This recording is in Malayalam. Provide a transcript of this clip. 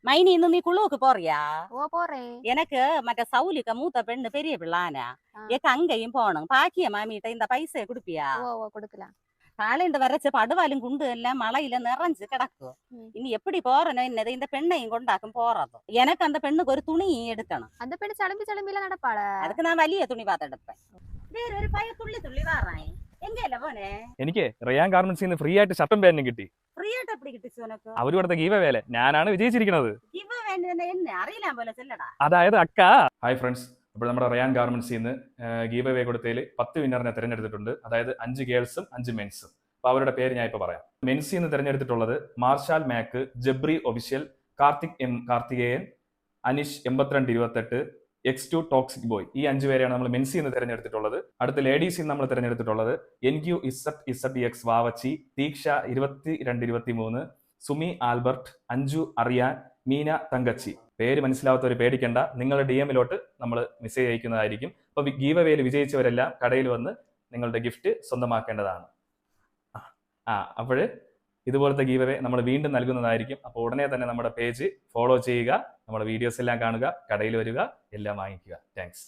மைனி இன்னும் நீ குழுவுக்கு போறியா? ஓ போறேன். எனக்கு மற்ற சவுலிக்க மூத்த பெண்ணு பெரிய பிள்ளானா ஆ. ஏக்க அங்கேயும் போகணும். பாக்கிய மாமிகிட்ட இந்த பைசையை கொடுப்பியா? ஓ ஓ கொடுக்கலாம். காலையில வரைச்ச படுவாலும் குண்டு எல்லாம் மழையில நிறைஞ்சு கிடக்கும். ம். இனி எப்படி போறனோ என்னது இந்த பெண்ணையும் கொண்டாக்கும் போறதும். எனக்கு அந்த பெண்ணுக்கு ஒரு துணி எடுக்கணும். அந்த பெண்ணு சடம்பி சடம்பிலாம் நடப்பாள. அதுக்கு நான் വലിയ துணി பார்த்து എടുப்பேன். വേറെ ഒരു പയ്യ തുള്ളി തുള്ളി വാറാൻ എങ്കല്ല പോനെ. എനിക്ക് റയാൻ ഗാർമെന്റ്സിൽ നിന്ന് ഫ്രീ ആയിട്ട് ഷർട്ടും പാന്റും കിട്ടി. ഫ്രീ ആയിട്ട് എപ്പടി കിട്ടിച്ചു ഉനക്ക്? അവര് കൊടുത്ത ഗീവ വേല ഞാനാണ് വിജയിച്ചിരിക്കുന്നത്. ഇവ വേണ്ട എന്നെ അറിയില്ല പോലെ ചെല്ലടാ. അതായത് അക്ക. ഹായ് ഫ്രണ്ട്സ്, അപ്പോൾ നമ്മുടെ റയാൻ ഗാർമെന്റ്സിൽ നിന്ന് ഗീവ് അവേ കൊടുത്തതിൽ 10 വിന്നറിനെ തിരഞ്ഞെടുത്തിട്ടുണ്ട്. അതായത് 5 ഗേൾസും 5 മെൻസും. അപ്പോൾ അവരുടെ പേര് ഞാൻ ഇപ്പോൾ പറയാം. മെൻസിൽ നിന്ന് തിരഞ്ഞെടുത്തിട്ടുള്ളത് മാർഷാൽ മാക്ക്, ജബ്രി official, Karthik M Karthikeyan, Anish 8228, X2 toxic boy. ഈ 5 പേരെയാണ് നമ്മൾ മെൻസിൽ നിന്ന് തിരഞ്ഞെടുത്തിട്ടുള്ളത്. അടുത്ത ലേഡീസിൽ നിന്ന് നമ്മൾ തിരഞ്ഞെടുത്തിട്ടുള്ളത് NQ IZX Vavachi, തീക്ഷ 2223, Sumi Albert, Anju അറിയാൻ, മീന തങ്കച്ചി. പേര് മനസ്സിലാവാത്തവർ പേടിക്കേണ്ട, നിങ്ങളുടെ DM-ലോട്ട് നമ്മൾ മെസ്സേജ് അയക്കുന്നതായിരിക്കും. അപ്പോൾ ഗീവ് അവേയിൽ വിജയിച്ചവരെല്ലാം കടയിൽ വന്ന് നിങ്ങളുടെ ഗിഫ്റ്റ് സ്വന്തമാക്കേണ്ടതാണ്. അപ്പോൾ ഇതുപോലത്തെ ഗീവ് അവേ നമ്മൾ വീണ്ടും നൽകുന്നതായിരിക്കും. അപ്പോൾ ഉടനെ തന്നെ നമ്മുടെ പേജ് ഫോളോ ചെയ്യുക, നമ്മുടെ വീഡിയോസ് എല്ലാം കാണുക, കടയിൽ വരിക, എല്ലാം വാങ്ങിക്കുക. താങ്ക്സ്.